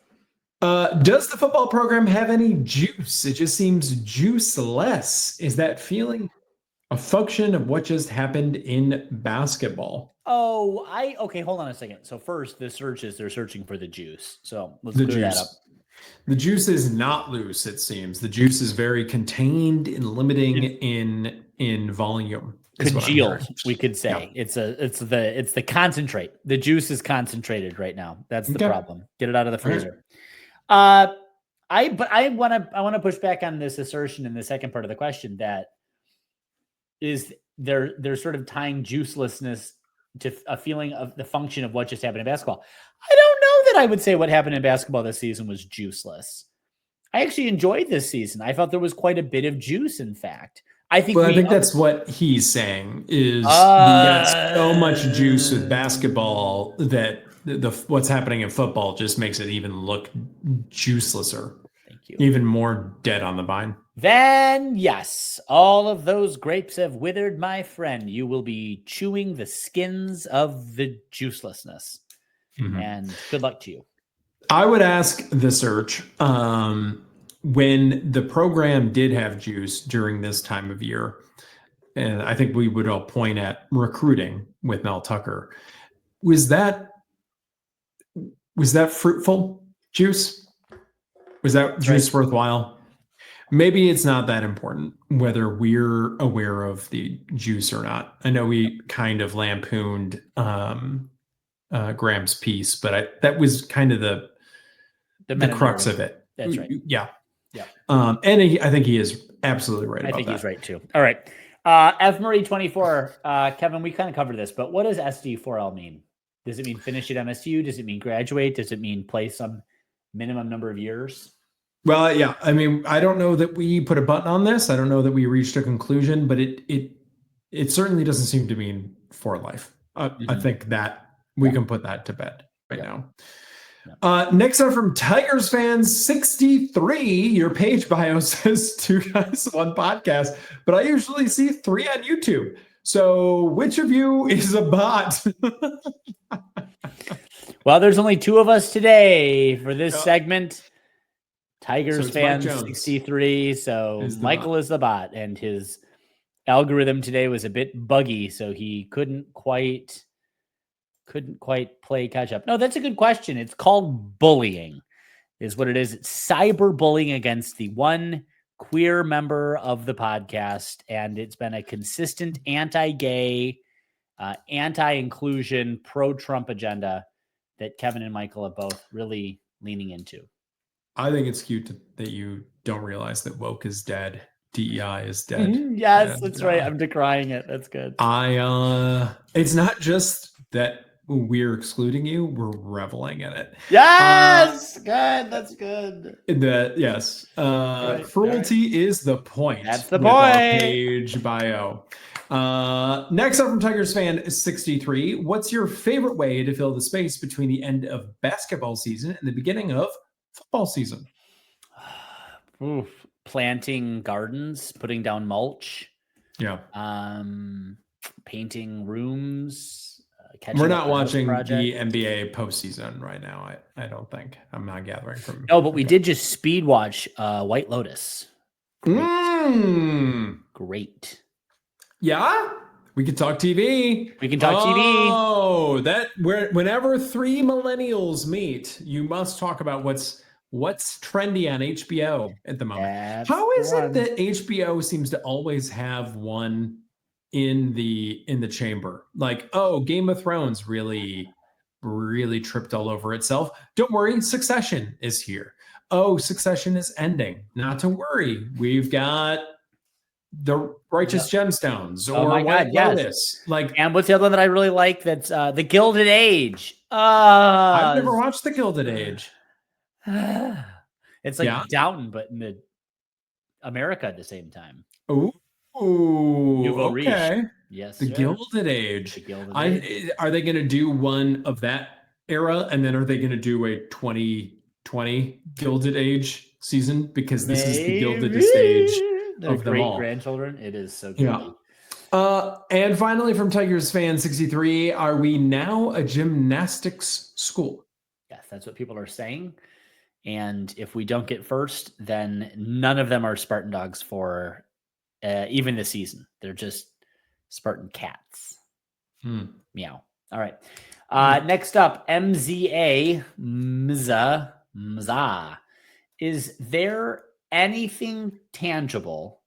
Does the football program have any juice? It just seems juiceless. Is that feeling a function of what just happened in basketball? Okay, hold on a second. So first, the search is they're searching for the juice. So let's clear that up. The juice is not loose, it seems. The juice is very contained and limiting in volume. Congealed, we could say. Yeah. It's the concentrate. The juice is concentrated right now. That's the problem. Get it out of the freezer. I want to push back on this assertion in the second part of the question that is they're sort of tying juicelessness to a feeling of the function of what just happened in basketball. I don't know that I would say what happened in basketball this season was juiceless. I actually enjoyed this season. I thought there was quite a bit of juice, in fact. I think that's what he's saying is we got so much juice with basketball that the what's happening in football just makes it even look juicelesser. Thank you. Even more dead on the vine. Then, yes, all of those grapes have withered, my friend. You will be chewing the skins of the juicelessness. Mm-hmm. And good luck to you. I would ask the search when the program did have juice during this time of year, and I think we would all point at recruiting with Mel Tucker. Was that fruitful juice? Was that juice worthwhile? Maybe it's not that important whether we're aware of the juice or not. I know we kind of lampooned Graham's piece, but that was kind of the crux of it. That's right. Yeah. And I think he is absolutely right about that. I think he's right too. All right. F. Murray 24. Kevin, we kind of covered this, but what does SD4L mean? Does it mean finish at MSU? Does it mean graduate? Does it mean play some minimum number of years? Well, yeah. I mean, I don't know that we put a button on this. I don't know that we reached a conclusion, but it certainly doesn't seem to mean for life. I think that we can put that to bed right now. Next up from Tigers fans 63, your page bio says 2 guys, 1 podcast, but I usually see 3 on YouTube. So which of you is a bot? Well, there's only 2 of us today for this segment. Tigers fans 63. So Michael is the bot, and his algorithm today was a bit buggy, so he couldn't quite play catch up. No, that's a good question. It's called bullying is what it is. It's cyberbullying against the one queer member of the podcast. And it's been a consistent anti-gay, anti-inclusion, pro-Trump agenda that Kevin and Michael are both really leaning into. I think it's cute that you don't realize that woke is dead. DEI is dead. Yes, that's right. I'm decrying it. That's good. It's not just that we're excluding you, we're reveling in it. Yes, good. That's good. Yes. Cruelty is the point. That's the point. Page bio. Next up from Tigers fan 63. What's your favorite way to fill the space between the end of basketball season and the beginning of football season? Planting gardens, putting down mulch. Yeah. Painting rooms. We're not watching the NBA postseason right now. I don't think. I'm not gathering from. No, but we did just speed watch White Lotus. Great. Yeah, we could talk TV. We can talk TV. Oh, whenever 3 millennials meet, you must talk about what's trendy on HBO at the moment. How is it that HBO seems to always have one in the chamber? Like, oh, Game of Thrones really tripped all over itself. Don't worry, Succession is here. Oh, Succession is ending. Not to worry, we've got the Righteous Gemstones or White Lotus. Like, and what's the other one that I really like? That's the Gilded Age. I've never watched the Gilded Age. It's like Downton, but in the America at the same time. Ooh, okay. Yes, the Gilded Age. Are they going to do one of that era, and then are they going to do a 2020 Gilded Age season? Because this is the Gildedest age of them all. Grandchildren. It is so good. Yeah. And finally, from Tigers fan 63, are we now a gymnastics school? Yes, that's what people are saying. And if we don't get first, then none of them are Spartan dogs for even this season. They're just Spartan cats. Meow. All right. Next up, MZA. Mza. Is there anything tangible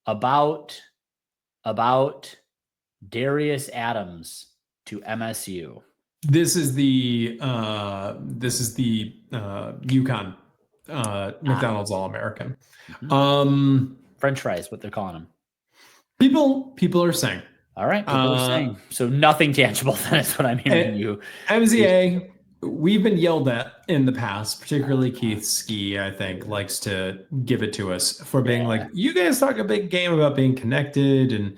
about Darius Adams to MSU? This is the UConn McDonald's All-American. French fries, what they're calling them. People are saying. All right, people are saying. So nothing tangible, then is what I'm hearing you. MZA, we've been yelled at in the past, particularly Keith Ski, I think, likes to give it to us for being like, you guys talk a big game about being connected, and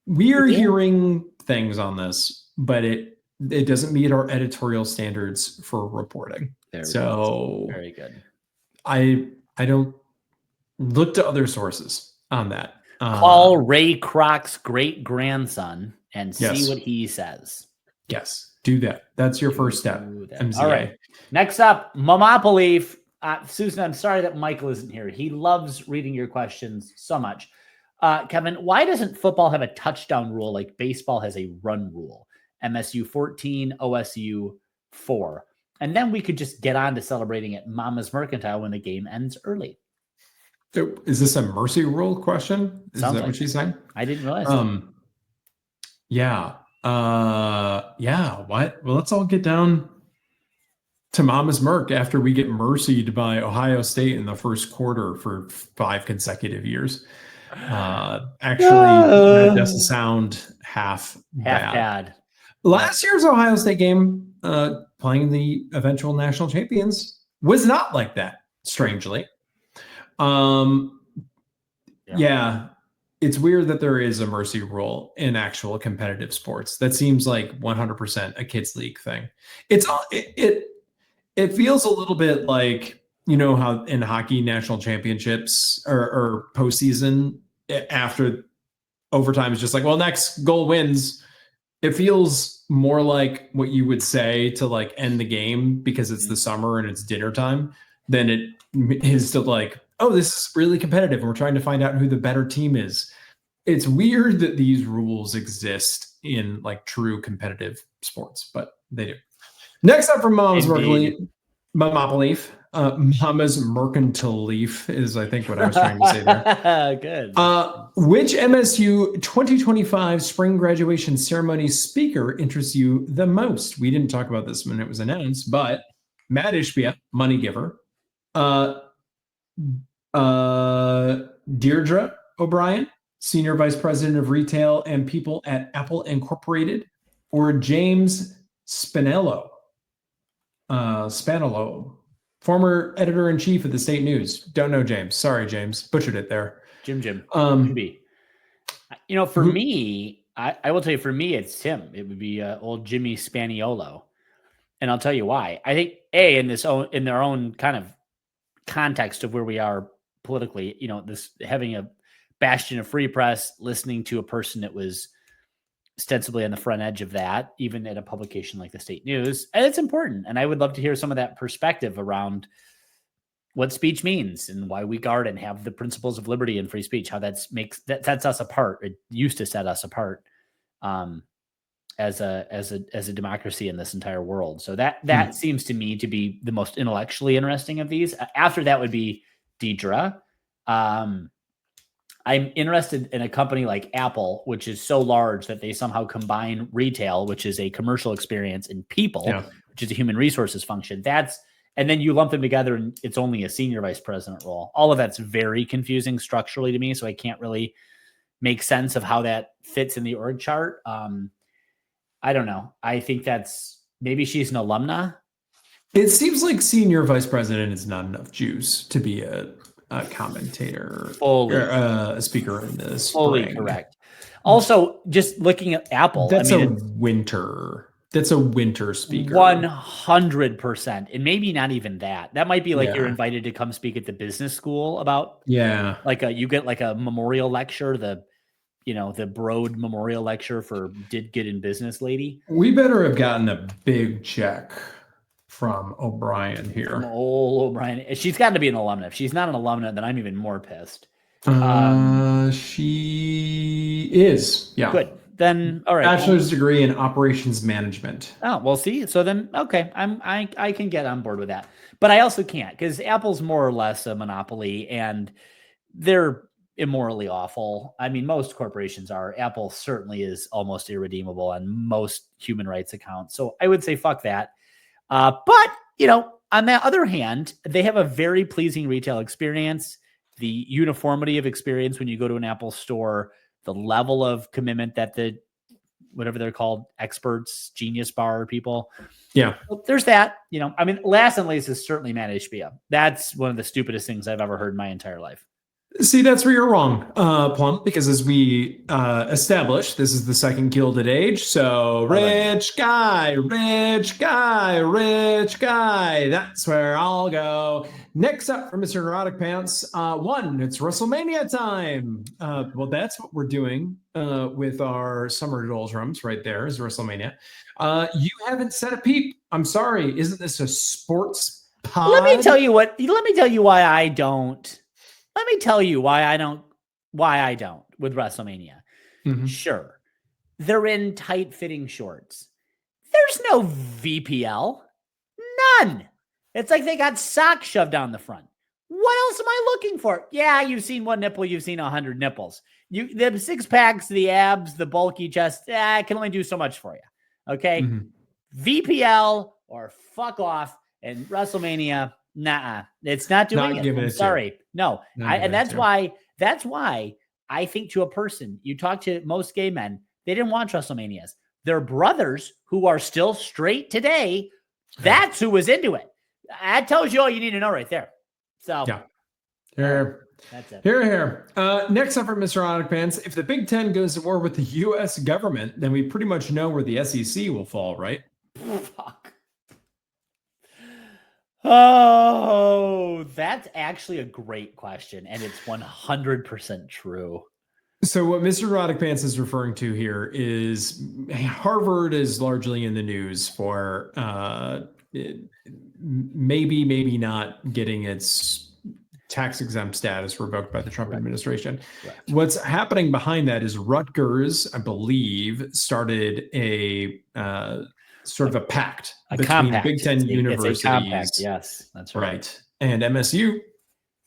we are hearing things on this, but it doesn't meet our editorial standards for reporting. So very good. I don't look to other sources on that. Call Ray Kroc's great-grandson and see what he says. Yes, do that. That's your first step. MZA. All right. Next up, Mamapoly. Susan, I'm sorry that Michael isn't here. He loves reading your questions so much. Kevin, why doesn't football have a touchdown rule like baseball has a run rule? MSU 14, OSU 4. And then we could just get on to celebrating at Mama's Mercantile when the game ends early. Is this a mercy rule question? Is that what she's saying? I didn't realize. Yeah. What? Well, let's all get down to Mama's Merc after we get mercied by Ohio State in the first quarter for 5 consecutive years. Actually, that doesn't sound half bad. Last year's Ohio State game, playing the eventual national champions, was not like that, strangely. It's weird that there is a mercy rule in actual competitive sports. That seems like 100% a kids league thing. It feels a little bit like, you know, how in hockey national championships or postseason after overtime is just like, well, next goal wins. It feels more like what you would say to like end the game because it's the summer and it's dinner time than it is to like, oh, this is really competitive and we're trying to find out who the better team is. It's weird that these rules exist in like true competitive sports, but they do. Next up from Mama's Monopoly. Mama's Mercantile Leaf is, I think, what I was trying to say there. Good. Which MSU 2025 spring graduation ceremony speaker interests you the most? We didn't talk about this when it was announced, but Matt Ishbia, money giver. Deirdre O'Brien, Senior Vice President of Retail and People at Apple Incorporated, or James Spinello, former editor-in-chief of the State News. Don't know James. Sorry, James. Butchered it there. Jim. You know, for me, I will tell you, for me, it's him. It would be old Jimmy Spaniolo. And I'll tell you why. I think, in their own kind of context of where we are politically, you know, this having a bastion of free press, listening to a person that was ostensibly on the front edge of that, even at a publication like the State News, and it's important. And I would love to hear some of that perspective around what speech means and why we guard and have the principles of liberty and free speech, how that sets us apart. It used to set us apart as a democracy in this entire world. So that seems to me to be the most intellectually interesting of these. After that would be Deidre. I'm interested in a company like Apple, which is so large that they somehow combine retail, which is a commercial experience, and people, which is a human resources function. And then you lump them together and it's only a senior vice president role. All of that's very confusing structurally to me. So I can't really make sense of how that fits in the org chart. I don't know. I think maybe she's an alumna. It seems like senior vice president is not enough juice to be a commentator or a speaker in this. Fully correct. Also, just looking at Apple, that's a winter speaker. 100%. And maybe not even that. That might be like you're invited to come speak at the business school about. Yeah. Like you get like a memorial lecture, the Broad Memorial Lecture for Did Good in Business lady. We better have gotten a big check from O'Brien here. From old O'Brien. She's got to be an alumna. If she's not an alumna, then I'm even more pissed. She is. Yeah. Good. Then, all right. Bachelor's degree in operations management. Oh, we'll see. So then, okay, I can get on board with that. But I also can't, because Apple's more or less a monopoly and they're immorally awful. I mean, most corporations are. Apple certainly is almost irredeemable on most human rights accounts. So I would say fuck that. But, On the other hand, they have a very pleasing retail experience. The uniformity of experience when you go to an Apple store, the level of commitment that the whatever they're called, experts, genius bar people. Yeah. Well, there's that, I mean, last and least is certainly Matt HBO. That's one of the stupidest things I've ever heard in my entire life. See, that's where you're wrong, Plum, because as we established, this is the second Gilded Age. So rich guy, rich guy, rich guy. That's where I'll go. Next up from Mr. Neurotic Pants, it's WrestleMania time. Well, that's what we're doing with our summer doldrums right there is WrestleMania. You haven't said a peep. I'm sorry. Isn't this a sports pod? Let me tell you why I don't. Let me tell you why I don't with WrestleMania. Mm-hmm. Sure. They're in tight fitting shorts. There's no VPL. None. It's like they got socks shoved down the front. What else am I looking for? Yeah, you've seen one nipple. You've seen 100 nipples. The six packs, the abs, the bulky chest. I can only do so much for you. Okay. Mm-hmm. VPL or fuck off. And WrestleMania, nah, it's not doing it. I'm sorry. No. That's why I think to a person, you talk to most gay men, they didn't watch WrestleManias. Their brothers who are still straight today, that's who was into it. That tells you all you need to know right there. So yeah. That's it. Here. Next up for Mr. Neurotic Pants, if the Big Ten goes to war with the U.S. government, then we pretty much know where the SEC will fall, right? Fuck. Oh, that's actually a great question, and it's 100% true. So what Mr. Neurotic Pants is referring to here is Harvard is largely in the news for maybe not getting its tax-exempt status revoked by the Trump administration. Correct. What's happening behind that is Rutgers, I believe, started a sort of a pact between compact. Big Ten universities. It's a compact. Yes, that's right. And MSU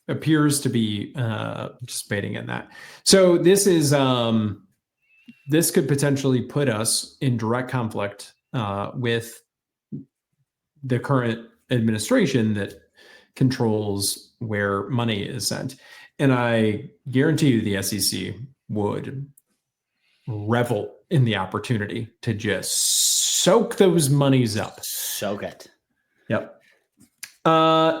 appears to be participating in that. So this could potentially put us in direct conflict with the current administration that controls where money is sent. And I guarantee you the SEC would revel in the opportunity to just soak those monies up. Soak it. Yep.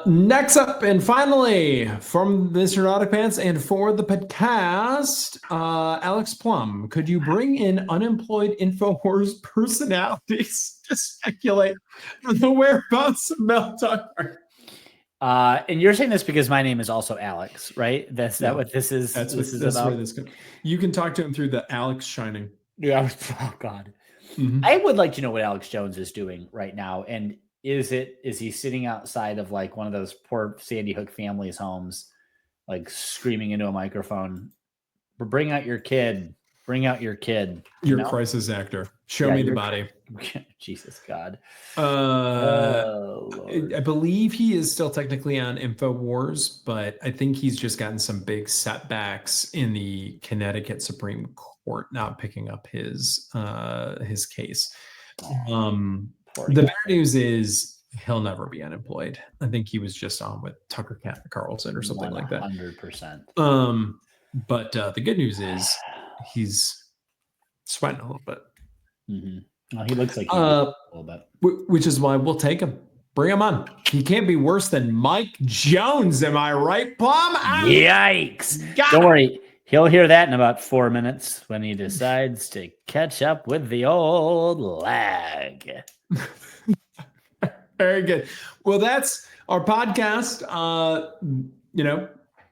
Next up and finally from Mr. Neurotic Pants and for the podcast, Alex Plum, could you bring in unemployed InfoWars personalities to speculate on the whereabouts of Mel Tucker? And you're saying this because my name is also Alex, right? That's what this is. That's about. Where this comes. You can talk to him through the Alex Shining. Yeah. Oh God. Mm-hmm. I would like to know what Alex Jones is doing right now. And is he sitting outside of like one of those poor Sandy Hook families' homes, like screaming into a microphone, bring out your kid. Bring out your kid. You're a crisis actor. Show me the body. Jesus God. I believe he is still technically on InfoWars, but I think he's just gotten some big setbacks in the Connecticut Supreme Court not picking up his case. The bad news is he'll never be unemployed. I think he was just on with Tucker Carlson or something like that. 100%. But the good news is he's sweating a little bit. Mm-hmm. Well, he looks like a little bit. Which is why we'll take him. Bring him on. He can't be worse than Mike Jones. Am I right, Plum? Yikes. Don't worry. He'll hear that in about 4 minutes when he decides to catch up with the old lag. Very good. Well, that's our podcast.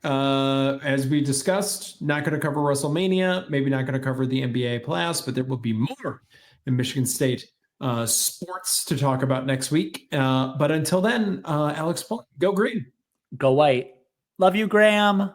As we discussed, not going to cover WrestleMania, maybe not going to cover the NBA playoffs, but there will be more in Michigan State sports to talk about next week. But until then, Alex, go green. Go white. Love you, Graham.